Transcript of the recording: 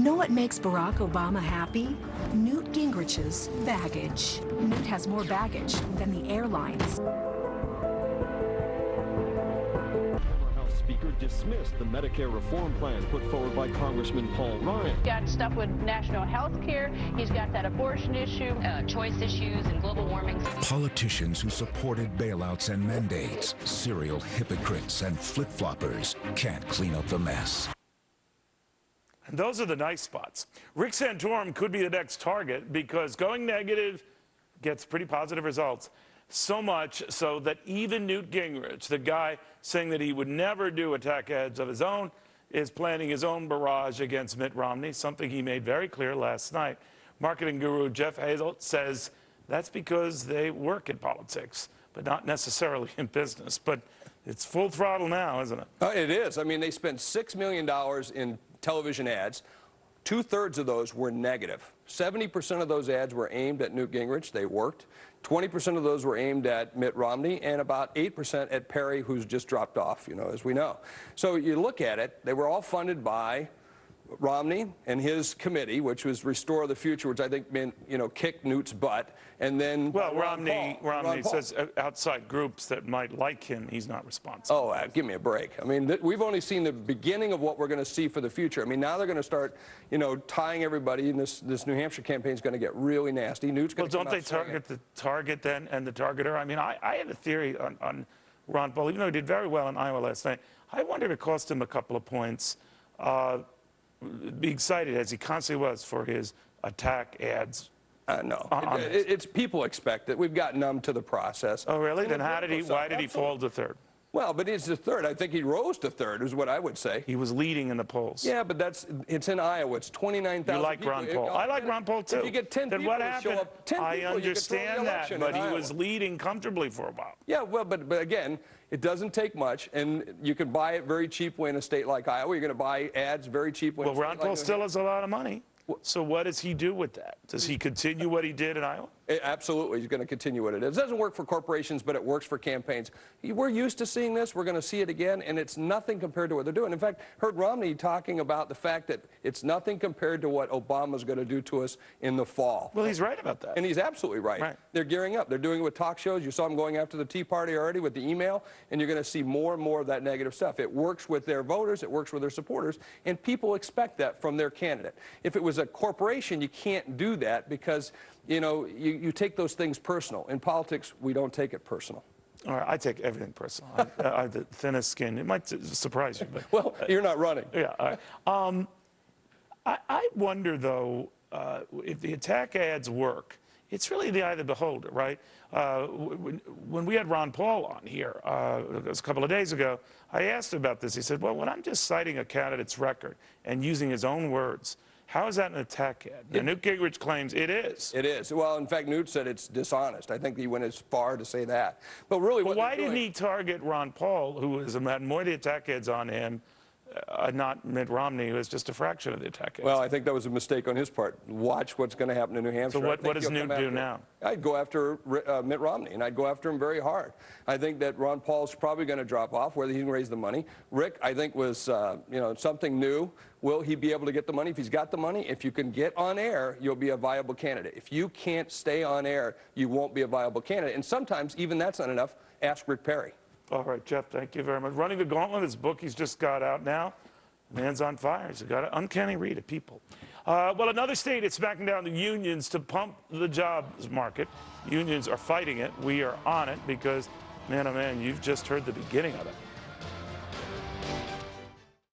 know what makes Barack Obama happy? Newt Gingrich's baggage. Newt has more baggage than the airlines. House Speaker dismissed the Medicare reform plan put forward by Congressman Paul Ryan. Got stuff with national health care. He's got that abortion issue, choice issues, and global warming. Politicians who supported bailouts and mandates, serial hypocrites and flip-floppers can't clean up the mess. And those are the nice spots. Rick Santorum could be the next target because going negative gets pretty positive results. So much so that even Newt Gingrich, the guy saying that he would never do attack ads of his own, is planning his own barrage against Mitt Romney, something he made very clear last night. Marketing guru Jeff Hayzlett says that's because they work in politics, but not necessarily in business. But it's full throttle now, isn't it? It is. I mean, they spent $6 million in television ads. 2/3 of those were negative. 70% of those ads were aimed at Newt Gingrich. They worked. 20% of those were aimed at Mitt Romney, and about 8% at Perry, who's just dropped off, as we know. So you look at it, they were all funded by Romney and his committee, which was Restore the Future, which I think meant, kick Newt's butt, and then Romney says outside groups that might like him, he's not responsible. Oh, give me a break. I mean, we've only seen the beginning of what we're going to see for the future. I mean, now they're going to start, tying everybody, and this New Hampshire campaign is going to get really nasty. Newt's going to don't they target the target then and the targeter? I mean, I have a theory on Ron Paul, even though he did very well in Iowa last night. I wonder if it cost him a couple of points. Be excited as he constantly was for his attack ads. No, it's people expect it. We've gotten numb to the process. Oh, really? Then why did he fall to third? Well, but it's the third. I think he rose to third, is what I would say. He was leading in the polls. Yeah, but it's in Iowa. It's 29,000. You like Ron Paul? I like Ron Paul too. If you get 10 then people what to happened? show up, 10 I people, understand that, but he was leading comfortably for a while. Yeah, well, but again, it doesn't take much, and you can buy it very cheaply in a state like Iowa. You're going to buy ads very cheaply. Well, Ron Paul still has a lot of money. So what does he do with that? Does he continue what he did in Iowa? Absolutely, he's going to continue what it is. It doesn't work for corporations, but it works for campaigns. We're used to seeing this. We're going to see it again, and it's nothing compared to what they're doing. In fact, heard Romney talking about the fact that it's nothing compared to what Obama's going to do to us in the fall. Well, he's right about that. And he's absolutely right. They're gearing up. They're doing it with talk shows. You saw them going after the Tea Party already with the email, and you're going to see more and more of that negative stuff. It works with their voters. It works with their supporters, and people expect that from their candidate. If it was a corporation, you can't do that because you take those things personal. In politics, we don't take it personal. All right, I take everything personal. I have the thinnest skin. It might surprise you, but well, you're not running. Yeah. All right. I wonder though if the attack ads work. It's really the eye of the beholder, right? When we had Ron Paul on here it was a couple of days ago, I asked him about this. He said, "Well, when I'm just citing a candidate's record and using his own words, how is that an attack ad?" Now, Newt Gingrich claims it is. It is. Well, in fact, Newt said it's dishonest. I think he went as far to say that. But really, why didn't he target Ron Paul, who had more of the attack ads on him, not Mitt Romney, who was just a fraction of the attack ads? Well, I think that was a mistake on his part. Watch what's going to happen in New Hampshire. So what does Newt do now? I'd go after Mitt Romney, and I'd go after him very hard. I think that Ron Paul's probably going to drop off, whether he can raise the money. Rick, I think, was something new. Will he be able to get the money? If he's got the money, if you can get on air, you'll be a viable candidate. If you can't stay on air, you won't be a viable candidate. And sometimes, even that's not enough. Ask Rick Perry. All right, Jeff, thank you very much. Running the Gauntlet, his book he's just got out now. Man's on fire. He's got an uncanny read of people. Well, another state is smacking down the unions to pump the jobs market. Unions are fighting it. We are on it because, man, oh man, you've just heard the beginning of it.